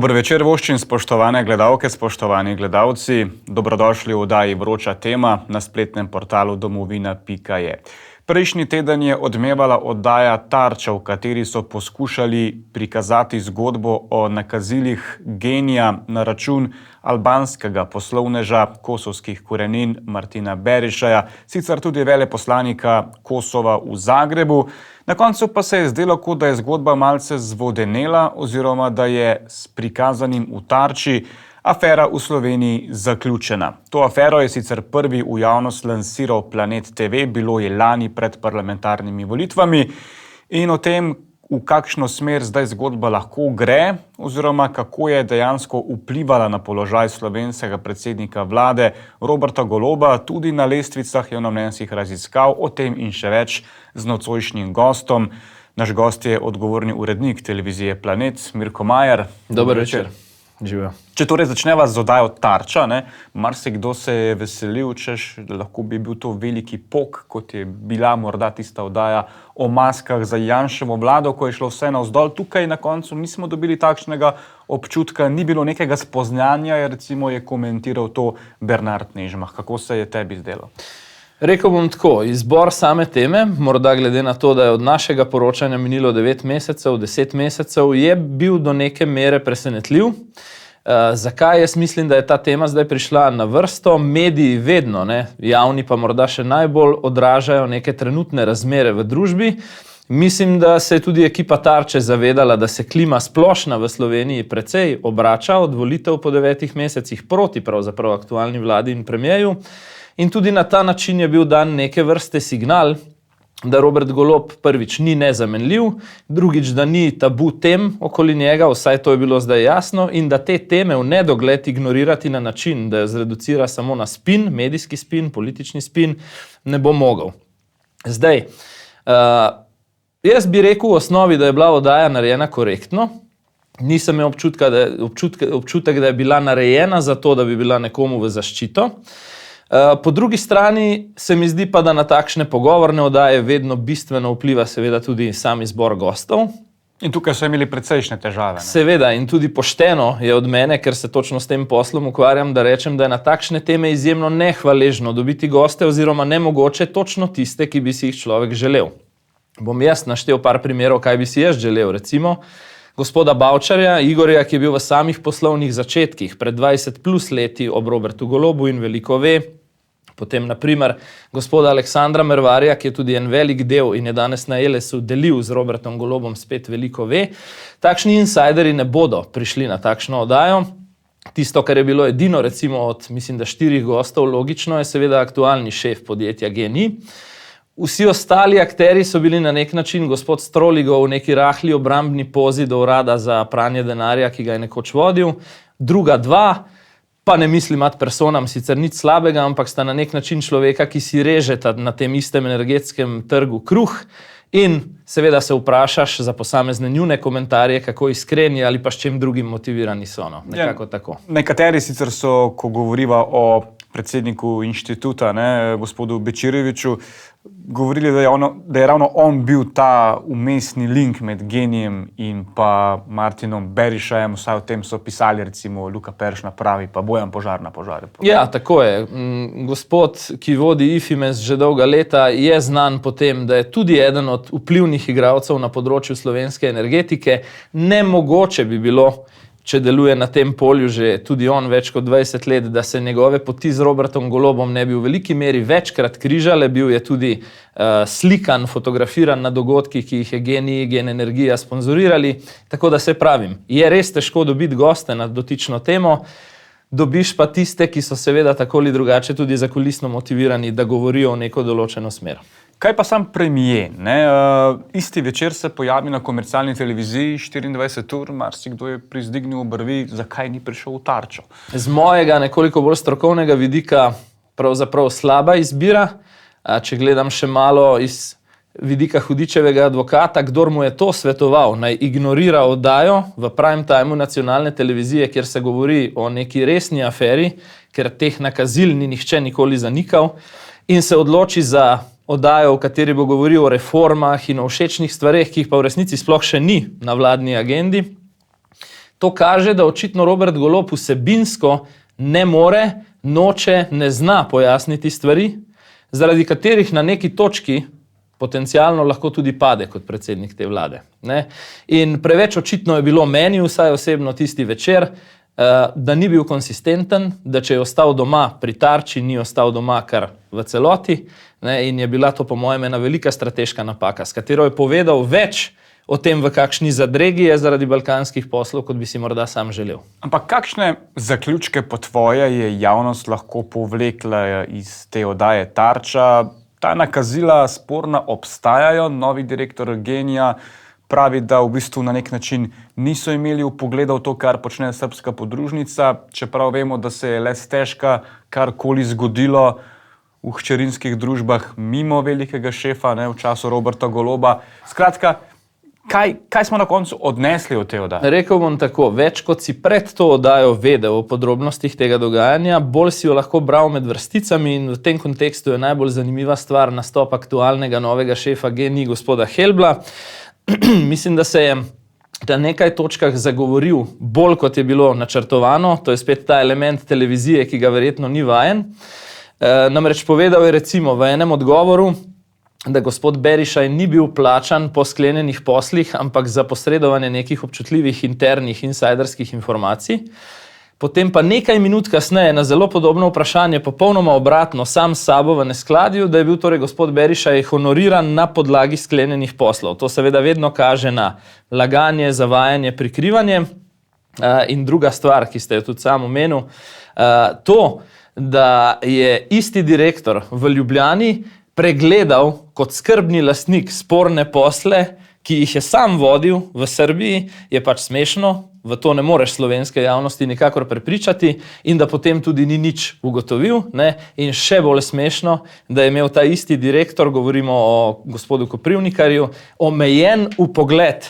Dober večer, voščin, spoštovane gledalke, spoštovani gledalci. Dobrodošli v oddaji Vroča tema na spletnem portalu domovina.je. Prejšnji teden je odmevala oddaja Tarča, v kateri so poskušali prikazati zgodbo o nakazilih genija na račun albanskega poslovneža kosovskih korenin Martina Berišaja, sicer tudi veleposlanika Kosova v Zagrebu. Na koncu pa se je zdelo, kot da je zgodba malce zvodenela oziroma da je s prikazanim v Tarči afera v Sloveniji zaključena. To afero je sicer prvi v javnost lansiral Planet TV, bilo je lani pred parlamentarnimi volitvami, in o tem, v kakšno smer zdaj zgodba lahko gre oziroma kako je dejansko vplivala na položaj slovenskega predsednika vlade Roberta Goloba tudi na lestvicah javnomnenjskih raziskav, o tem in še več z nocojšnjim gostom. Naš gost je odgovorni urednik televizije Planet, Mirko Majer. Dober večer. Živijo. Če torej začneva z oddajo Tarča, marsikdo se je veselil, češ, lahko bi bil to veliki pok, kot je bila morda tista oddaja o maskah za Janševo vlado, ko je šlo vse navzdol. Tukaj na koncu nismo dobili takšnega občutka, ni bilo nekega spoznanja, recimo je komentiral to Bernard Nežmah. Kako se je tebi zdelo? Rekel bom tako, izbor same teme, morda glede na to, da je od našega poročanja minilo 9 mesecev, 10 mesecev, je bil do neke mere presenetljiv. Zakaj? Jaz mislim, da je ta tema zdaj prišla na vrsto. Mediji vedno, javni pa morda še najbolj odražajo neke trenutne razmere v družbi. Mislim, da se je tudi ekipa Tarče zavedala, da se klima splošna v Sloveniji precej obrača od volitev po 9 mesecih proti pravzaprav aktualni vladi in premijeju. In tudi na ta način je bil dan neke vrste signal, da Robert Golob prvič ni nezamenljiv, drugič, da ni tabu tem okoli njega, vsaj to je bilo zdaj jasno, in da te teme v nedogled ignorirati na način, da jo zreducira samo na spin, medijski spin, politični spin, ne bo mogel. Zdaj, jaz bi rekel v osnovi, da je bila oddaja narejena korektno. Nisem imel občutek, da je bila narejena zato, da bi bila nekomu v zaščito. Po drugi strani se mi zdi pa, da na takšne pogovorne oddaje vedno bistveno vpliva seveda tudi sam izbor gostov. In tukaj so imeli precejšnje težave. Seveda, in tudi pošteno je od mene, ker se točno s tem poslom ukvarjam, da rečem, da je na takšne teme izjemno nehvaležno dobiti goste oziroma nemogoče točno tiste, ki bi si jih človek želel. Bom jaz naštel par primerov, kaj bi si jaz želel, recimo gospoda Bavčarja, Igorja, ki je bil v samih poslovnih začetkih pred 20 plus leti ob Robertu Golobu in veliko ve. Potem, na primer, gospoda Aleksandra Mervarja, ki je tudi en velik del in je danes na LS-u delil z Robertom Golobom, spet veliko ve. Takšni insideri ne bodo prišli na takšno oddajo. Tisto, kar je bilo edino, recimo od, mislim, da 4 gostov, logično je seveda aktualni šef podjetja GEN-I. Vsi ostali akteri so bili na nek način gospod Stroligov v neki rahli obrambni pozi do urada za pranje denarja, ki ga je nekoč vodil. Druga 2, pa ne mislim ad personam, sicer nič slabega, ampak sta na nek način človeka, ki si režeta na tem istem energetskem trgu kruh, in seveda se vprašaš za posamezne njune komentarje, kako iskreni ali pa s čem drugim motivirani so. Nekako tako. Nekateri sicer so, ko govoriva o predsedniku inštituta, gospodu Bečiroviću, govorili, da je ravno on bil ta umestni link med genijem in pa Martinom Berišajem, vsaj o tem so pisali recimo Luka Peršna pravi, pa Bojan Požar na Požare. Ja, tako je. Gospod, ki vodi IFIMES že dolga leta, je znan po tem, da je tudi eden od vplivnih igralcev na področju slovenske energetike. Nemogoče bi bilo, če deluje na tem polju že tudi on več kot 20 let, da se njegove poti z Robertom Golobom ne bi v veliki meri večkrat križale. Bil je tudi slikan, fotografiran na dogodkih, ki jih je GEN-I, Gen Energija sponzorirali. Tako da se pravim, je res težko dobiti goste na dotično temo, dobiš pa tiste, ki so seveda tako ali drugače tudi zakulisno motivirani, da govorijo v neko določeno smer. Kaj pa sam premijer? Isti večer se pojavi na komercialni televiziji 24 ur, marsikdo je privzdignil obrvi, zakaj ni prišel v Tarčo? Z mojega nekoliko bolj strokovnega vidika pravzaprav slaba izbira. Če gledam še malo iz vidika hudičevega advokata, kdor mu je to svetoval, naj ignorira oddajo v prime timeu nacionalne televizije, kjer se govori o neki resni aferi, ker teh nakazil ni nihče nikoli zanikal, in se odloči za oddajo, v kateri bo govoril o reformah in o všečnih stvareh, ki jih pa v resnici sploh še ni na vladni agendi. To kaže, da očitno Robert Golob vsebinsko ne more, noče, ne zna pojasniti stvari, zaradi katerih na neki točki potencialno lahko tudi pade kot predsednik te vlade. Ne? In preveč očitno je bilo meni, vsaj osebno tisti večer, da ni bil konsistenten, da če je ostal doma pri Tarči, ni ostal doma kar v celoti, ne? In je bila to po mojem ena velika strateška napaka, s katero je povedal več o tem, v kakšni zadregi je zaradi balkanskih poslov, kot bi si morda sam želel. Ampak kakšne zaključke po tvoje je javnost lahko povlekla iz te oddaje Tarča? Ta nakazila sporna obstajajo, novi direktor GEN-I pravi, da v bistvu na nek način niso imeli vpogleda v to, kar počne srbska podružnica, čeprav vemo, da se je le stežka karkoli zgodilo v hčerinskih družbah mimo velikega šefa, ne, v času Roberta Goloba. Skratka, kaj smo na koncu odnesli od te oddaje? Rekel bom tako, več kot si pred to oddajo vedel o podrobnostih tega dogajanja, bolj si jo lahko bral med vrsticami in v tem kontekstu je najbolj zanimiva stvar nastop aktualnega novega šefa GEN-I, gospoda Helbla. Mislim, da se je na nekaj točkah zagovoril bolj, kot je bilo načrtovano, to je spet ta element televizije, ki ga verjetno ni vajen. Namreč povedal je recimo v enem odgovoru, da gospod Berišaj ni bil plačan po sklenjenih poslih, ampak za posredovanje nekih občutljivih internih insajderskih informacij. Potem pa nekaj minut kasneje na zelo podobno vprašanje, popolnoma obratno, sam s sabo v neskladju, da je bil torej gospod Berišaj honoriran na podlagi sklenjenih poslov. To seveda vedno kaže na laganje, zavajanje, prikrivanje. In druga stvar, ki ste jo tudi sam omenil, to, da je isti direktor v Ljubljani pregledal kot skrbni lastnik sporne posle, ki jih je sam vodil v Srbiji, je pač smešno, v to ne moreš slovenske javnosti nikakor prepričati in da potem tudi ni nič ugotovil. Ne? In še bolj smešno, da je imel ta isti direktor, govorimo o gospodu Koprivnikarju, omejen vpogled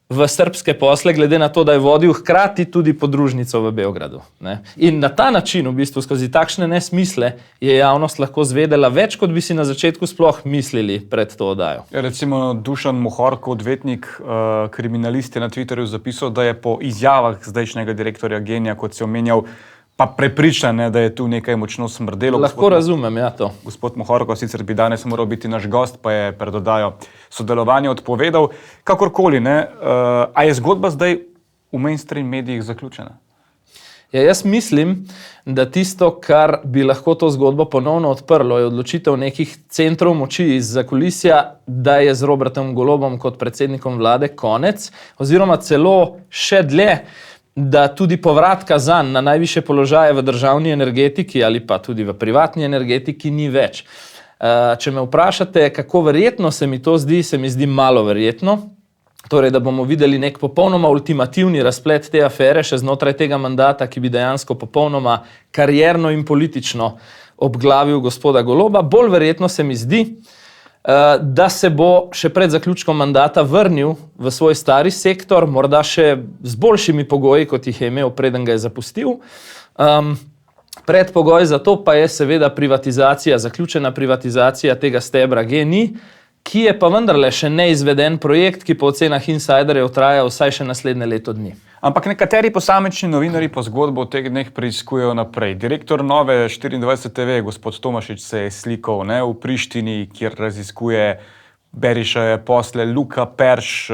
v srbske posle, glede na to, da je vodil hkrati tudi podružnico v Beogradu. Ne? In na ta način, v bistvu skozi takšne nesmisle, je javnost lahko zvedela več, kot bi si na začetku sploh mislili pred to oddajo. Recimo Dušan Mohorko, odvetnik, kriminalist, je na Twitterju zapisal, da je po izjavah zdajšnjega direktorja GEN-I, kot si omenjal, pa prepričan, da je tu nekaj močno smrdelo. Lahko razumem, ja, to. Gospod Mohorko sicer bi danes moral biti naš gost, pa je pred oddajo sodelovanje odpovedal. Kakorkoli, ne, a je zgodba zdaj v mainstream medijih zaključena? Ja, jaz mislim, da tisto, kar bi lahko to zgodbo ponovno odprlo, je odločitev nekih centrov moči iz zakulisja, da je z Robertom Golobom kot predsednikom vlade konec, oziroma celo še dlje, da tudi povratka zanj na najvišje položaje v državni energetiki ali pa tudi v privatni energetiki ni več. Če me vprašate, kako verjetno se mi to zdi, se mi zdi malo verjetno. Torej, da bomo videli nek popolnoma ultimativni razplet te afere še znotraj tega mandata, ki bi dejansko popolnoma karierno in politično obglavil gospoda Goloba. Bolj verjetno se mi zdi, da se bo še pred zaključkom mandata vrnil v svoj stari sektor, morda še z boljšimi pogoji, kot jih je imel, preden ga je zapustil. Predpogoj za to pa je seveda privatizacija, zaključena privatizacija tega stebra GEN-I, ki je pa vendarle še neizveden projekt, ki po ocenah insajderjev traja vsaj še naslednje leto dni. Ampak nekateri posamični novinarji po zgodbo v teh dneh preiskujejo naprej. Direktor Nove 24 TV, gospod Tomašič, se je slikal v Prištini, kjer raziskuje Berišaje posle. Luka Perš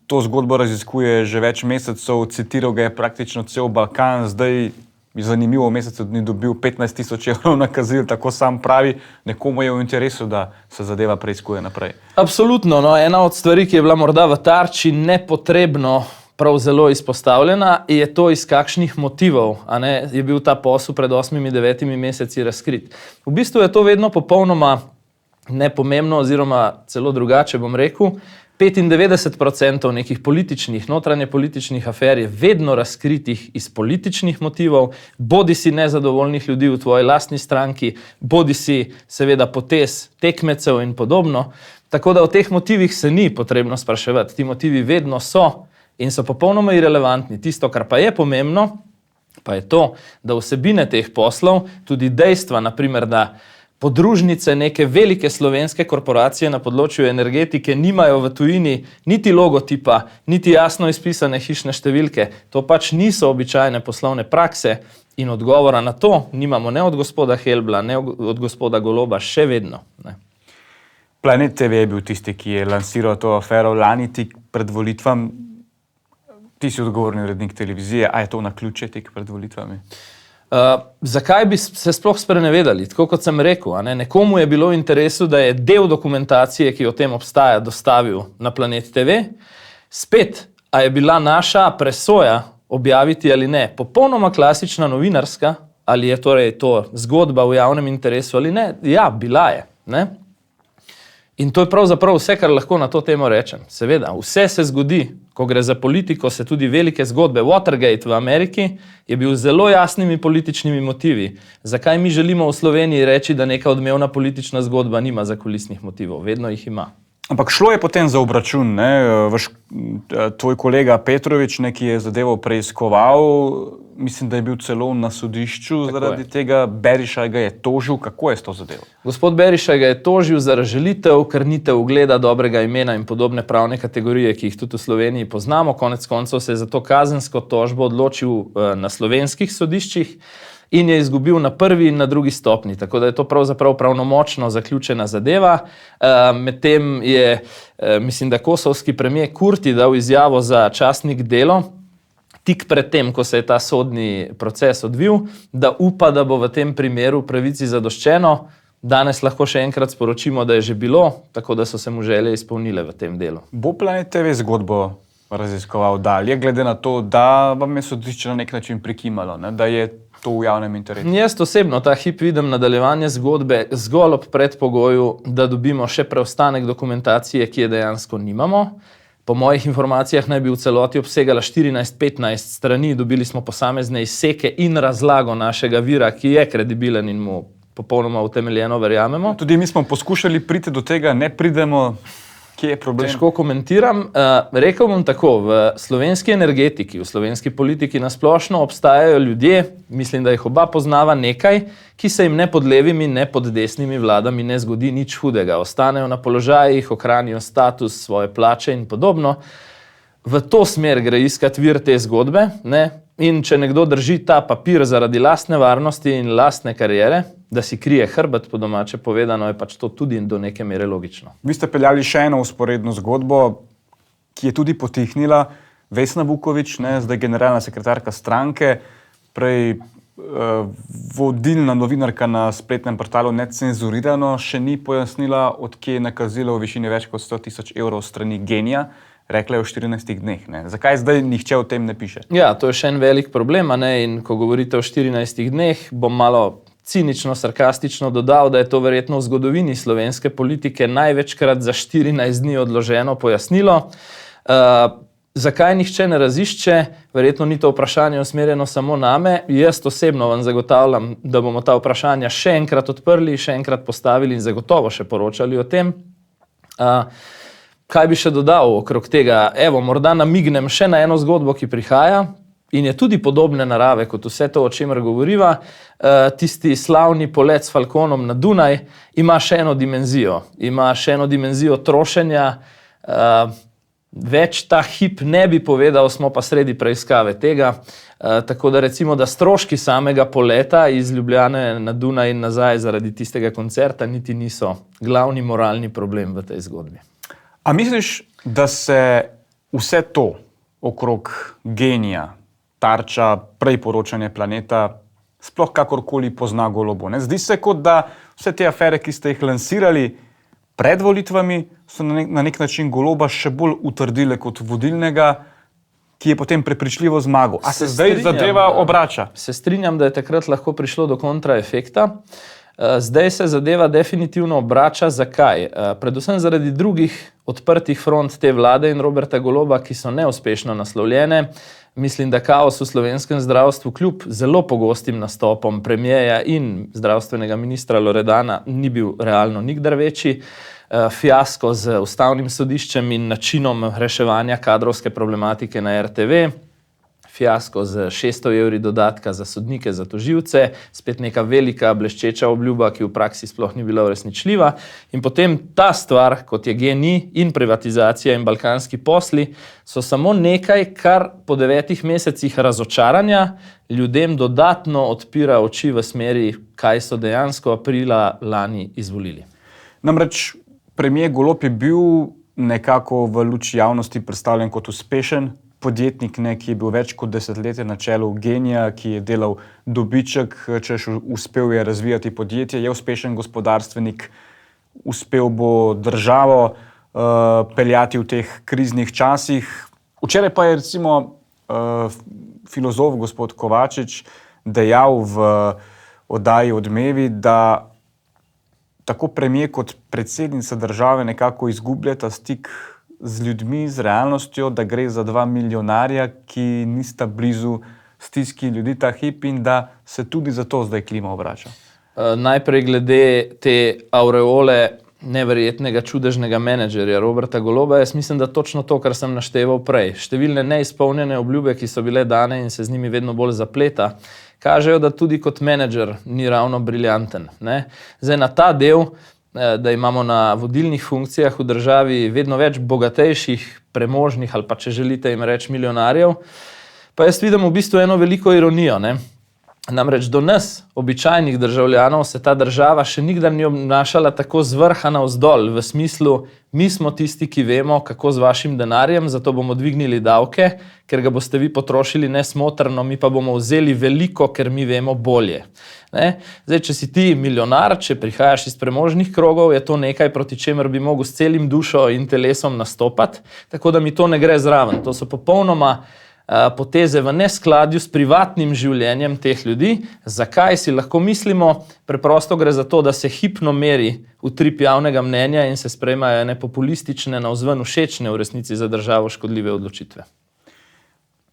to zgodbo raziskuje že več mesecev, citiral ga je praktično cel Balkan, zdaj zanimivo, v mesecu dni dobil 15.000 evrov nakazil, tako sam pravi, nekomu je v interesu, da se zadeva preiskuje naprej. Absolutno, no, ena od stvari, ki je bila morda v Tarči nepotrebno prav zelo izpostavljena, je to, iz kakšnih motivov je bil ta posel pred 8-9 meseci razkrit. V bistvu je to vedno popolnoma nepomembno, oziroma celo drugače bom rekel, 95% nekih političnih, notranje političnih afer je vedno razkritih iz političnih motivov, bodi si nezadovoljnih ljudi v tvoji lastni stranki, bodi si seveda potez tekmecev in podobno. Tako da o teh motivih se ni potrebno spraševati. Ti motivi vedno so in so popolnoma irelevantni. Tisto, kar pa je pomembno, pa je to, da vsebine teh poslov, tudi dejstva, naprimer, da podružnice neke velike slovenske korporacije na področju energetike nimajo v tujini niti logotipa, niti jasno izpisane hišne številke. To pač niso običajne poslovne prakse in odgovora na to nimamo ne od gospoda Helbla, ne od gospoda Goloba še vedno. Ne. Planet TV je bil tisti, ki je lansiral to afero lani tik pred volitvami. Ti si odgovorni urednik televizije, a je to naključje tik pred volitvami? Zakaj bi se sploh sprenevedali? Tako kot sem rekel, nekomu je bilo v interesu, da je del dokumentacije, ki o tem obstaja, dostavil na Planet TV. Spet, a je bila naša presoja objaviti ali ne, popolnoma klasična novinarska, ali je torej to zgodba v javnem interesu ali ne? Ja, bila je. Ne? In to je pravzaprav vse, kar lahko na to temo rečem. Seveda, vse se zgodi, ko gre za politiko, se tudi velike zgodbe. Watergate v Ameriki je bil z zelo jasnimi političnimi motivi. Zakaj mi želimo v Sloveniji reči, da neka odmevna politična zgodba nima zakulisnih motivov? Vedno jih ima. Ampak šlo je potem za obračun. Tvoj kolega Petrovič, ki je zadevo preiskoval, mislim, da je bil celo na sodišču zaradi tega. Berišaj ga je tožil. Kako je s to zadevo? Gospod Berišaj ga je tožil za razžalitev, krnitev ugleda, dobrega imena in podobne pravne kategorije, ki jih tudi v Sloveniji poznamo. Konec koncev se je za to kazensko tožbo odločil na slovenskih sodiščih in je izgubil na prvi in na drugi stopnji. Tako da je to pravzaprav pravnomočno zaključena zadeva. Medtem je, mislim, da kosovski premier Kurti dal izjavo za časnik Delo, tik pred tem, ko se je ta sodni proces odvil, da upa, da bo v tem primeru pravici zadoščeno. Danes lahko še enkrat sporočimo, da je že bilo, tako da so se mu želje izpolnile v tem delu. Bo Planet TV zgodbo raziskoval dalje, glede na to, da vam je sodišče na nek način prikimalo, da je to v javnem interesu? Jaz osebno ta hip vidim nadaljevanje zgodbe zgolj ob predpogoju, da dobimo še preostanek dokumentacije, ki je dejansko nimamo. Po mojih informacijah naj bi v celoti obsegala 14-15 strani, dobili smo posamezne izseke in razlago našega vira, ki je kredibilen in mu popolnoma utemeljeno verjamemo. Tudi mi smo poskušali priti do tega, ne pridemo. Kje je problem? Težko komentiram. Rekel bom tako, v slovenski energetiki, v slovenski politiki nasplošno obstajajo ljudje, mislim, da jih oba poznava nekaj, ki se jim ne pod levimi, ne pod desnimi vladami ne zgodi nič hudega. Ostanejo na položajih, ohranijo status, svoje plače in podobno. V to smer gre iskat vir te zgodbe, ne? In če nekdo drži ta papir zaradi lastne varnosti in lastne kariere, da si krije hrbet, po domače povedano, je pač to tudi do neke mere logično. Vi ste peljali še eno usporedno zgodbo, ki je tudi potihnila. Vesna Vuković, zdaj generalna sekretarka stranke, prej vodilna novinarka na spletnem portalu Necenzurirano, še ni pojasnila, od kje je nakazilo v višini več kot 100 000 evrov strani Genija. Rekla je v 14 dneh. Zakaj zdaj nihče o tem ne piše? Ja, to je še en velik problem, in ko govorite o 14 dneh, bom malo cinično, sarkastično dodal, da je to verjetno v zgodovini slovenske politike največkrat za 14 dni odloženo pojasnilo. Zakaj nihče ne razišče? Verjetno ni to vprašanje usmerjeno samo name. Jaz osebno vam zagotavljam, da bomo ta vprašanja še enkrat odprli, še enkrat postavili in zagotovo še poročali o tem. Kaj bi še dodal okrog tega? Evo, morda namignem še na eno zgodbo, ki prihaja in je tudi podobne narave kot vse to, o čemer govoriva. Tisti slavni polet s Falconom na Dunaj ima še eno dimenzijo. Ima še eno dimenzijo trošenja. Več ta hip ne bi povedal, smo pa sredi preiskave tega. Tako da recimo, da stroški samega poleta iz Ljubljane na Dunaj in nazaj zaradi tistega koncerta niti niso glavni moralni problem v tej zgodbi. A misliš, da se vse to okrog Genija, Tarča, prej poročanje Planeta, sploh kakorkoli pozna Golobu? Zdi se, kot da vse te afere, ki ste jih lansirali pred volitvami, so na nek način Goloba še bolj utrdile kot vodilnega, ki je potem prepričljivo zmagal. A se zdaj zadeva obrača? Se strinjam, da je takrat lahko prišlo do kontraefekta. Zdaj se zadeva definitivno obrača. Zakaj? Predvsem zaradi drugih odprtih front te vlade in Roberta Goloba, ki so neuspešno naslovljene. Mislim, da kaos v slovenskem zdravstvu kljub zelo pogostim nastopom premijeja in zdravstvenega ministra Loredana ni bil realno nikdar večji. Fiasko z ustavnim sodiščem in načinom reševanja kadrovske problematike na RTV. fiasko z 600 evri dodatka za sodnike, za tožilce, spet neka velika bleščeča obljuba, ki v praksi sploh ni bila uresničljiva. In potem ta stvar, kot je GEN-I in privatizacija in balkanski posli, so samo nekaj, kar po 9 mesecih razočaranja ljudem dodatno odpira oči v smeri, kaj so dejansko aprila lani izvolili. Namreč premier Golob je bil nekako v luči javnosti predstavljen kot uspešen podjetnik, ki je bil več kot desetletje na čelu GEN-I-ja, ki je delal dobiček, češ uspel je razvijati podjetje, je uspešen gospodarstvenik, uspel bo državo peljati v teh kriznih časih. Včeraj pa je recimo filozof gospod Kovačič dejal v oddaji Odmevi, da tako premier kot predsednica države nekako izgubljata stik z ljudmi, z realnostjo, da gre za 2 milijonarja, ki nista blizu stiski ljudi ta hip in da se tudi zato zdaj klima obrača. Najprej glede te aureole neverjetnega čudežnega menedžerja Roberta Goloba, jaz mislim, da točno to, kar sem našteval prej. Številne neizpolnjene obljube, ki so bile dane in se z njimi vedno bolj zapleta, kažejo, da tudi kot menedžer ni ravno briljanten. Zdaj na ta del, da imamo na vodilnih funkcijah v državi vedno več bogatejših, premožnih ali pa če želite jim reči milijonarjev, pa jaz vidim v bistvu eno veliko ironijo. Namreč do nas, običajnih državljanov, se ta država še nikdar ni obnašala tako zvrhana navzdol, v smislu, mi smo tisti, ki vemo, kako z vašim denarjem, zato bomo dvignili davke, ker ga boste vi potrošili nesmotrno, mi pa bomo vzeli veliko, ker mi vemo bolje. Zdaj, če si ti milijonar, če prihajaš iz premožnih krogov, je to nekaj, proti čemer bi mogel s celim dušo in telesom nastopati, tako da mi to ne gre zraven. To so popolnoma poteze v neskladju s privatnim življenjem teh ljudi. Zakaj si lahko mislimo? Preprosto gre za to, da se hipno meri utrip javnega mnenja in se sprejemajo ene populistične, navzven všečne, v resnici za državo škodljive odločitve.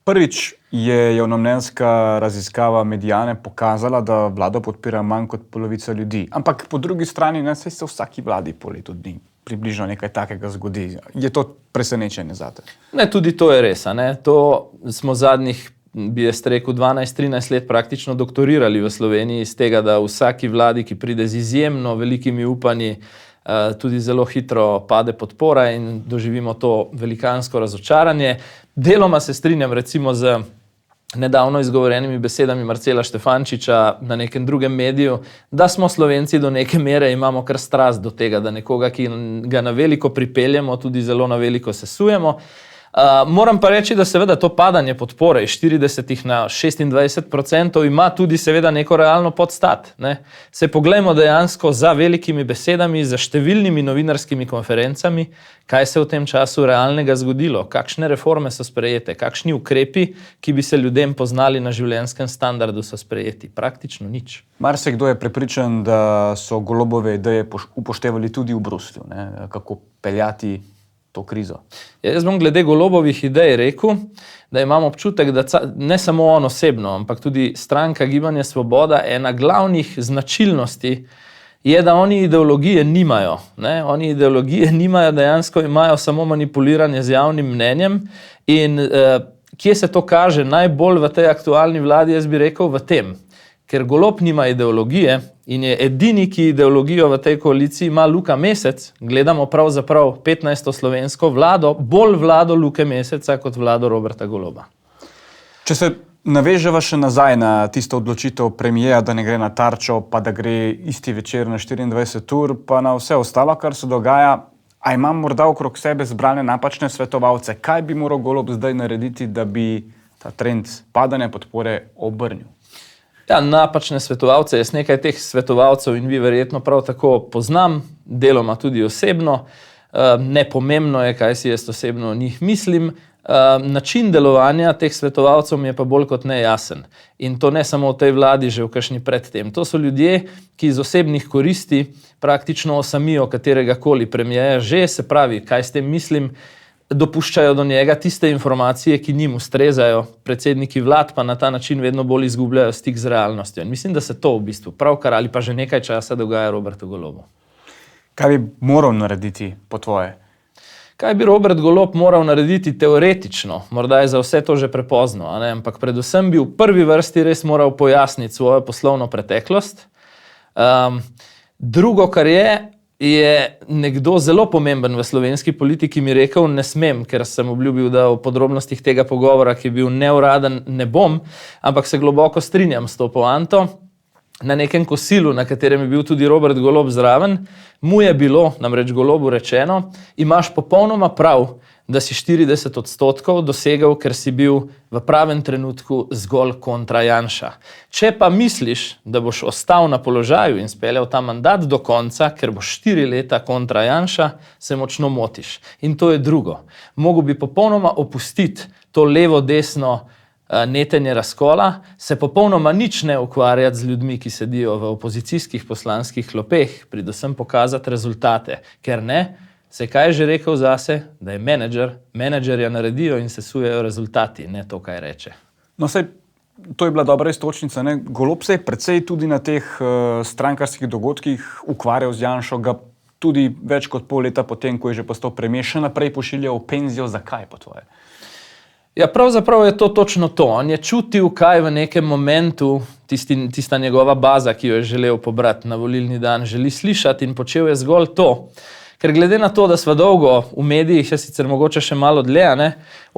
Prvič je javnomnenjska raziskava Mediane pokazala, da vlado podpira manj kot polovica ljudi. Ampak po drugi strani, saj se vsaki vladi po letu dni približno nekaj takega zgodi. Je to presenečenje zate? Ne, tudi to je res. To smo zadnjih, bi jaz rekel, 12-13 let praktično doktorirali v Sloveniji iz tega, da vsaki vladi, ki pride z izjemno velikimi upanji, tudi zelo hitro pade podpora in doživimo to velikansko razočaranje. Deloma se strinjam recimo z nedavno izgovorjenimi besedami Marcela Štefančiča na nekem drugem mediju, da smo Slovenci do neke mere imamo kar strast do tega, da nekoga, ki ga na veliko pripeljemo, tudi zelo na veliko sesujemo. Moram pa reči, da seveda to padanje podpore iz 40 na 26% ima tudi seveda neko realno podstat. Se poglejmo dejansko za velikimi besedami, za številnimi novinarskimi konferencami, kaj se v tem času realnega zgodilo, kakšne reforme so sprejete, kakšni ukrepi, ki bi se ljudem poznali na življenjskem standardu, so sprejeti. Praktično nič. Marsikdo je prepričan, da so Golobove ideje upoštevali tudi v Bruslju, kako peljati to krizo. Jaz bom glede Golobovih idej rekel, da imam občutek, da ne samo on osebno, ampak tudi stranka Gibanje Svoboda, ena glavnih značilnosti je, da oni ideologije nimajo. Oni ideologije nimajo, dejansko imajo samo manipuliranje z javnim mnenjem in kje se to kaže najbolj v tej aktualni vladi, jaz bi rekel v tem. Ker Golob nima ideologije in je edini, ki ideologijo v tej koaliciji ima Luka Mesec, gledamo pravzaprav 15. slovensko vlado, bolj vlado Luke Meseca kot vlado Roberta Goloba. Če se naveževa še nazaj na tisto odločitev premierja, da ne gre na Tarčo, pa da gre isti večer na 24 ur, pa na vse ostalo, kar se dogaja, a imam morda okrog sebe zbrane napačne svetovalce? Kaj bi moral Golob zdaj narediti, da bi ta trend padanja podpore obrnil? Ja, napačne svetovalce, jaz nekaj teh svetovalcev in vi verjetno prav tako poznam, deloma tudi osebno. Nepomembno je, kaj si jaz osebno o njih mislim. Način delovanja teh svetovalcev mi je pa bolj kot nejasen. In to ne samo v tej vladi, že v kakšni predtem. To so ljudje, ki iz osebnih koristi praktično osamijo katerega koli premierja že, se pravi, kaj s tem mislim, dopuščajo do njega tiste informacije, ki njim ustrezajo, predsedniki vlad pa na ta način vedno bolj izgubljajo stik z realnostjo. In mislim, da se to v bistvu pravkar ali pa že nekaj časa dogaja Robertu Golobu. Kaj bi moral narediti po tvoje? kaj bi Robert Golob moral narediti teoretično, morda je za vse to že prepozno, ampak predvsem bi v prvi vrsti res moral pojasniti svojo poslovno preteklost. Drugo, kar je nekdo zelo pomemben v slovenski politiki mi rekel, ne smem, ker sem obljubil, da o podrobnostih tega pogovora, ki je bil neuraden, ne bom, ampak se globoko strinjam s to poanto. Na nekem kosilu, na katerem je bil tudi Robert Golob zraven, mu je bilo, namreč Golobu rečeno, imaš popolnoma prav, da si 40% dosegel, ker si bil v pravem trenutku zgolj kontra Janša. Če pa misliš, da boš ostal na položaju in speljal ta mandat do konca, ker boš 4 leta kontra Janša, se močno motiš. In to je drugo. Mogu bi popolnoma opustiti to levo-desno netenje razkola, se popolnoma nič ne ukvarjati z ljudmi, ki sedijo v opozicijskih poslanskih klopeh, predvsem pokazati rezultate, ker ne, se kaj je že rekel zase, da je menedžerja naredijo in se sujejo rezultati, ne to, kaj reče. No, saj, to je bila dobra istočnica, ne? Golob se je precej tudi na teh strankarskih dogodkih ukvarjal z Janšo, ga tudi več kot pol leta potem, ko je že postal premier, še naprej pošiljal v penzijo. Zakaj po tvoje? Ja, pravzaprav je to točno to. On je čutil, kaj v nekem momentu tista njegova baza, ki jo je želel pobrati na volilni dan, želi slišati in počel je zgolj to. Ker glede na to, da sva dolgo v medijih, je sicer mogoče še malo dlje,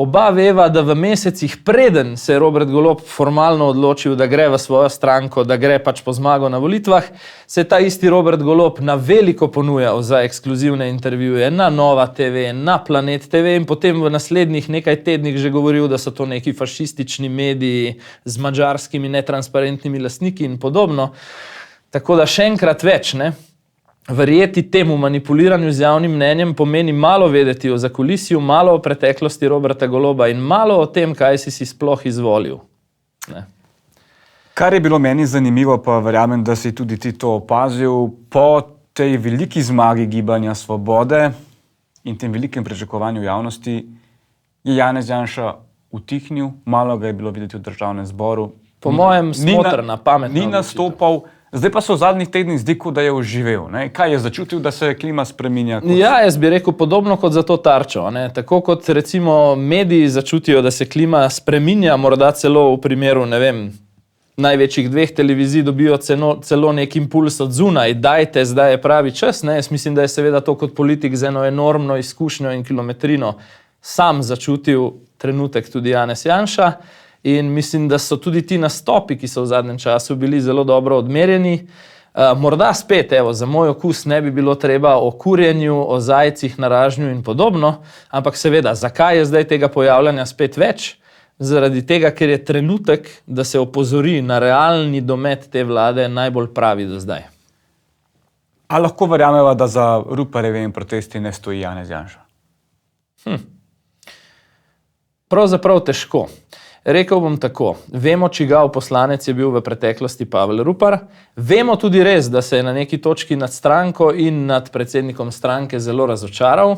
oba veva, da v mesecih preden se je Robert Golob formalno odločil, da gre v svojo stranko, da gre pač po zmago na volitvah, se je ta isti Robert Golob na veliko ponujal za ekskluzivne intervjuje na Nova TV, na Planet TV in potem v naslednjih nekaj tednih že govoril, da so to neki fašistični mediji z madžarskimi netransparentnimi lastniki in podobno. Tako da še enkrat več, verjeti temu manipuliranju z javnim mnenjem pomeni malo vedeti o zakulisju, malo o preteklosti Roberta Goloba in malo o tem, kaj si sploh izvolil. Kar je bilo meni zanimivo, pa verjamem, da si tudi ti to opazil, po tej veliki zmagi Gibanja Svobode in tem velikem pričakovanju javnosti je Janez Janša utihnil, malo ga je bilo videti v državnem zboru. Po mojem smotrna, pametna ni nastopal. Zdaj pa so v zadnjih tednih zdi, da je oživel. Kaj je začutil, da se klima spreminja? Ja, jaz bi rekel podobno kot za to Tarčo. Tako kot recimo mediji začutijo, da se klima spreminja, morda celo v primeru, največjih 2 televizij dobijo celo nek impuls od zunaj, dajte, zdaj je pravi čas. Jaz mislim, da je seveda to kot politik z eno enormno izkušnjo in kilometrino sam začutil trenutek tudi Janez Janša. In mislim, da so tudi ti nastopi, ki so v zadnjem času bili zelo dobro odmerjeni. Morda spet, za moj okus ne bi bilo treba o kurjenju, o zajcih na ražnju in podobno, ampak seveda, zakaj je zdaj tega pojavljanja spet več? Zaradi tega, ker je trenutek, da se opozori na realni domet te vlade najbolj pravi do zdaj. A lahko verjameva, da za Ruparjeve in protesti ne stoji Janez Janša? Pravzaprav težko. Rekel bom tako, vemo, čigav poslanec je bil v preteklosti Pavel Rupar, vemo tudi res, da se je na neki točki nad stranko in nad predsednikom stranke zelo razočaral.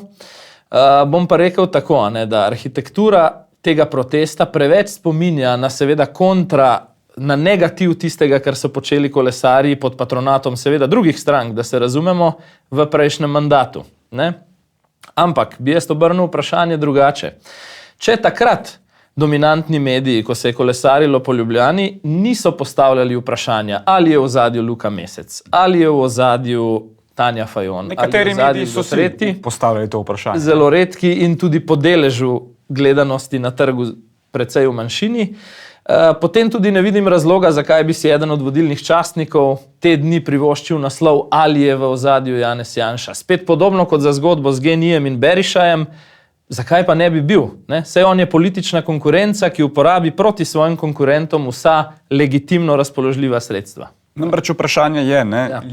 Bom pa rekel tako, da arhitektura tega protesta preveč spominja na seveda na negativ tistega, kar so počeli kolesarji pod patronatom seveda drugih strank, da se razumemo, v prejšnjem mandatu. Ampak bi jaz obrnil vprašanje drugače. Če takrat dominantni mediji, ko se je kolesarilo po Ljubljani, niso postavljali vprašanja, ali je v ozadju Luka Mesec, ali je v ozadju Tanja Fajon. Nekateri mediji so si postavljali to vprašanje. Zelo redki in tudi po deležu gledanosti na trgu precej v manjšini. Potem tudi ne vidim razloga, zakaj bi si eden od vodilnih častnikov te dni privoščil naslov, ali je v ozadju Janez Janša. Spet podobno kot za zgodbo z Genijem in Berišajem, zakaj pa ne bi bil? Saj on je politična konkurenca, ki uporabi proti svojim konkurentom vsa legitimno razpoložljiva sredstva. Namreč vprašanje je,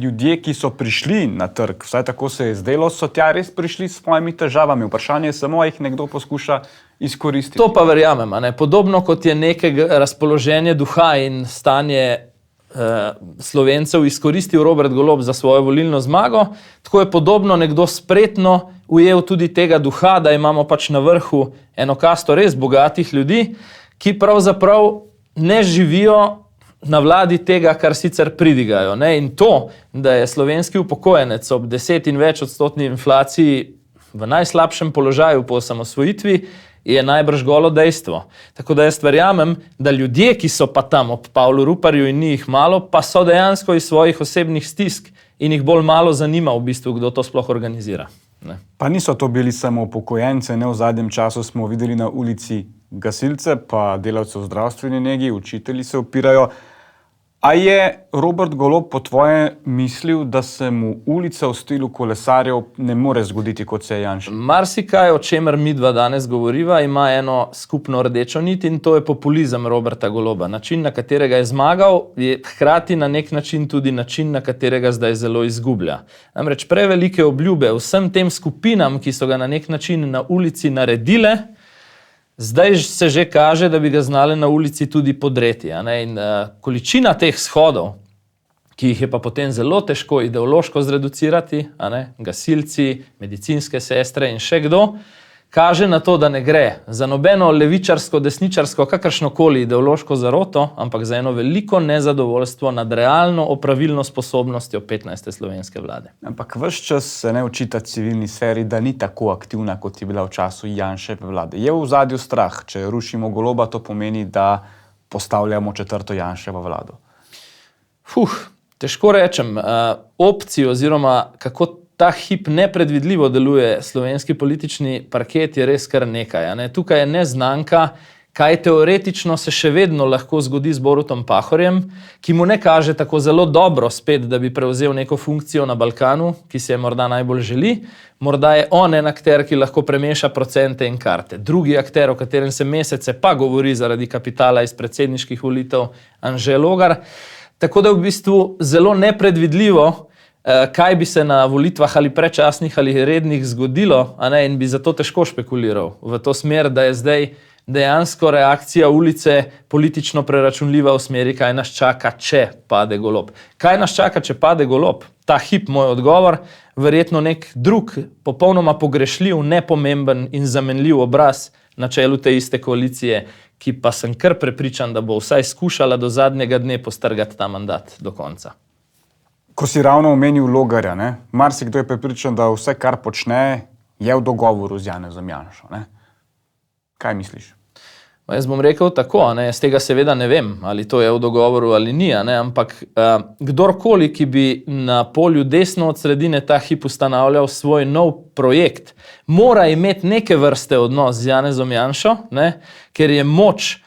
ljudje, ki so prišli na trg, vsaj tako se je zdelo, so tja res prišli s svojimi težavami. Vprašanje je samo, jih nekdo poskuša izkoristiti. To pa verjamem. Podobno kot je nekega razpoloženje duha in stanje Slovencev izkoristil Robert Golob za svojo volilno zmago, tako je podobno nekdo spretno ujel tudi tega duha, da imamo pač na vrhu eno kasto res bogatih ljudi, ki pravzaprav ne živijo na vladi tega, kar sicer pridigajo. In to, da je slovenski upokojenec ob 10 in več odstotni inflaciji v najslabšem položaju po osamosvojitvi, je najbrž golo dejstvo. Tako da jaz verjamem, da ljudje, ki so pa tam ob Pavlu Ruparju in ni jih malo, pa so dejansko iz svojih osebnih stisk in jih bolj malo zanima v bistvu, kdo to sploh organizira. Ne. Pa niso to bili samo upokojence, ne, v zadnjem času smo videli na ulici gasilce, pa delavce v zdravstveni negi, učitelji se upirajo. A je Robert Golob po tvoje mislil, da se mu ulica v stilu kolesarjev ne more zgoditi, kot se je Janša? Marsikaj, o čemer mi dva danes govoriva, ima eno skupno rdečo nit in to je populizem Roberta Goloba. Način, na katerega je zmagal, je hkrati na nek način tudi način, na katerega zdaj zelo izgublja. Namreč prevelike obljube vsem tem skupinam, ki so ga na nek način na ulici naredile, zdaj se že kaže, da bi ga znali na ulici tudi podreti. In količina teh shodov, ki jih je pa potem zelo težko ideološko zreducirati, gasilci, medicinske sestre in še kdo, kaže na to, da ne gre za nobeno levičarsko, desničarsko, kakršnokoli ideološko zaroto, ampak za eno veliko nezadovoljstvo nad realno opravilno sposobnostjo 15. slovenske vlade. Ampak ves čas se ne očita civilni sferi, da ni tako aktivna, kot je bila v času Janševe vlade. Je v ozadju strah, če rušimo Goloba, to pomeni, da postavljamo četrto Janševo vlado? Težko rečem. Opcij oziroma kako ta hip nepredvidljivo deluje slovenski politični parket je res kar nekaj. Tukaj je neznanka, kaj teoretično se še vedno lahko zgodi z Borutom Pahorjem, ki mu ne kaže tako zelo dobro spet, da bi prevzel neko funkcijo na Balkanu, ki se je morda najbolj želi. Morda je on en akter, ki lahko premeša procente in karte. Drugi akter, o katerem se mesece pa govori zaradi kapitala iz predsedniških volitev, Anže Logar. Tako da v bistvu zelo nepredvidljivo, kaj bi se na volitvah ali predčasnih ali rednih zgodilo, in bi zato težko špekuliral v to smer, da je zdaj dejansko reakcija ulice politično preračunljiva v smeri, kaj nas čaka, če pade Golob. Kaj nas čaka, če pade Golob? Ta hip moj odgovor, verjetno nek drug, popolnoma pogrešljiv, nepomemben in zamenljiv obraz na čelu te iste koalicije, ki pa sem kar prepričan, da bo vsaj skušala do zadnjega dne postrgati ta mandat do konca. Ko si ravno omenil Logarja, marsikdo je prepričan, da vse, kar počne, je v dogovoru z Janezom Janšo. Kaj misliš? Jaz bom rekel tako, z tega seveda ne vem, ali to je v dogovoru ali ni, ampak kdorkoli, ki bi na polju desno od sredine ta hip ustanavljal svoj nov projekt, mora imeti neke vrste odnos z Janezom Janšo, ker je moč,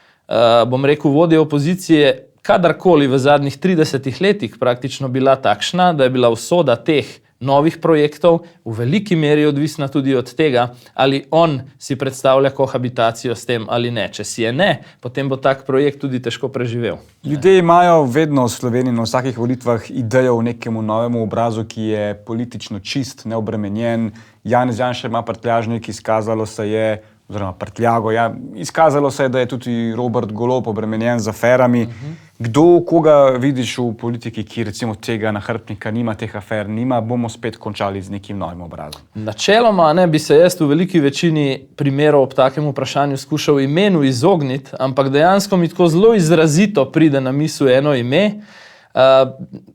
bom rekel, vodje opozicije kadarkoli v zadnjih 30 letih praktično bila takšna, da je bila usoda teh novih projektov v veliki meri odvisna tudi od tega, ali on si predstavlja kohabitacijo s tem ali ne. Če si je ne, potem bo tak projekt tudi težko preživel. Ljudje imajo vedno v Sloveniji na vsakih volitvah idejo o nekemu novemu obrazu, ki je politično čist, neobremenjen. Janez Janša ima prtljažnik, izkazalo se je, da je tudi Robert Golob obremenjen z aferami. Kdo, koga vidiš v politiki, ki recimo tega nahrbtnika nima, teh afer nima, bomo spet končali z nekim novim obrazom? Načeloma bi se jaz v veliki večini primerov ob takem vprašanju skušal imenu izogniti, ampak dejansko mi tako zelo izrazito pride na misel eno ime.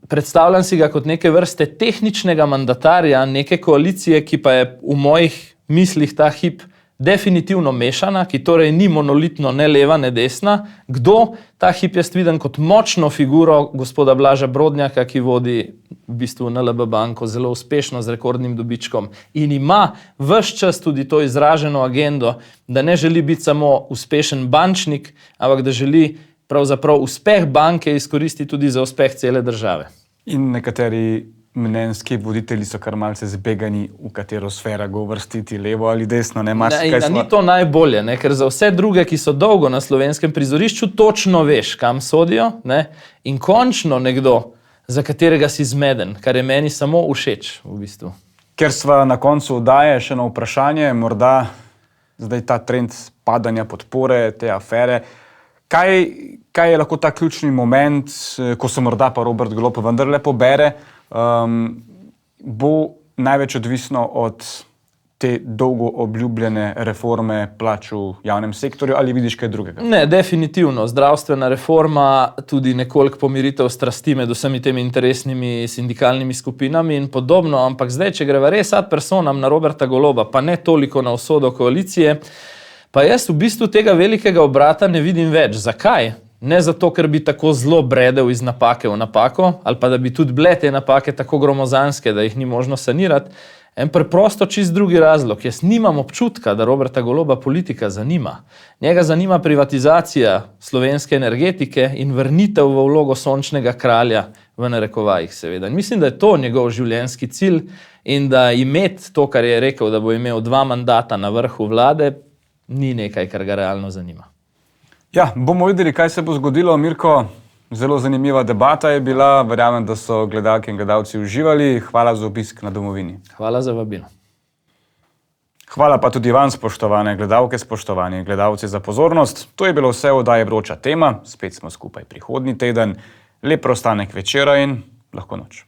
Predstavljam si ga kot neke vrste tehničnega mandatarja neke koalicije, ki pa je v mojih mislih ta hip definitivno mešana, ki torej ni monolitno ne leva, ne desna. Kdo? Ta hip jaz vidim kot močno figuro gospoda Blaža Brodnjaka, ki vodi v bistvu NLB banko zelo uspešno z rekordnim dobičkom in ima ves čas tudi to izraženo agendo, da ne želi biti samo uspešen bančnik, ampak da želi pravzaprav uspeh banke izkoristiti tudi za uspeh cele države. In nekateri mnenjski voditelji so kar malce zbegani, v katero sfero ga uvrstiti, levo ali desno. Ni to najbolje, ker za vse druge, ki so dolgo na slovenskem prizorišču, točno veš, kam sodijo, in končno nekdo, za katerega si zmeden, kar je meni samo všeč v bistvu. Ker sva na koncu oddaje še na vprašanje, morda zdaj ta trend padanja podpore, te afere, kaj je lahko ta ključni moment, ko se morda pa Robert Golob vendarle pobere, bo največ odvisno od te dolgo obljubljene reforme plač v javnem sektorju ali vidiš kaj drugega? Ne, definitivno. Zdravstvena reforma, tudi nekoliko pomiritev strasti med vsemi temi interesnimi sindikalnimi skupinami in podobno, ampak zdaj, če greva res ad personam na Roberta Goloba, pa ne toliko na usodo koalicije, pa jaz v bistvu tega velikega obrata ne vidim več. Zakaj? Ne zato, ker bi tako zelo bredel iz napake v napako, ali pa da bi tudi bile te napake tako gromozanske, da jih ni možno sanirati. En preprosto čist drugi razlog. Jaz nimam občutka, da Roberta Goloba politika zanima. Njega zanima privatizacija slovenske energetike in vrnitev v vlogo sončnega kralja, v narekovajih seveda. In mislim, da je to njegov življenjski cilj in da imeti to, kar je rekel, da bo imel 2 mandata na vrhu vlade, ni nekaj, kar ga realno zanima. Ja, bomo videli, kaj se bo zgodilo, Mirko. Zelo zanimiva debata je bila. Verjamem, da so gledalke in gledalci uživali. Hvala za obisk na Domovini. Hvala za vabilo. Hvala pa tudi vam, spoštovane gledalke, spoštovani gledalci, za pozornost. To je bilo vse v oddaji Vroča tema. Spet smo skupaj prihodnji teden. Lep preostanek večera in lahko noč.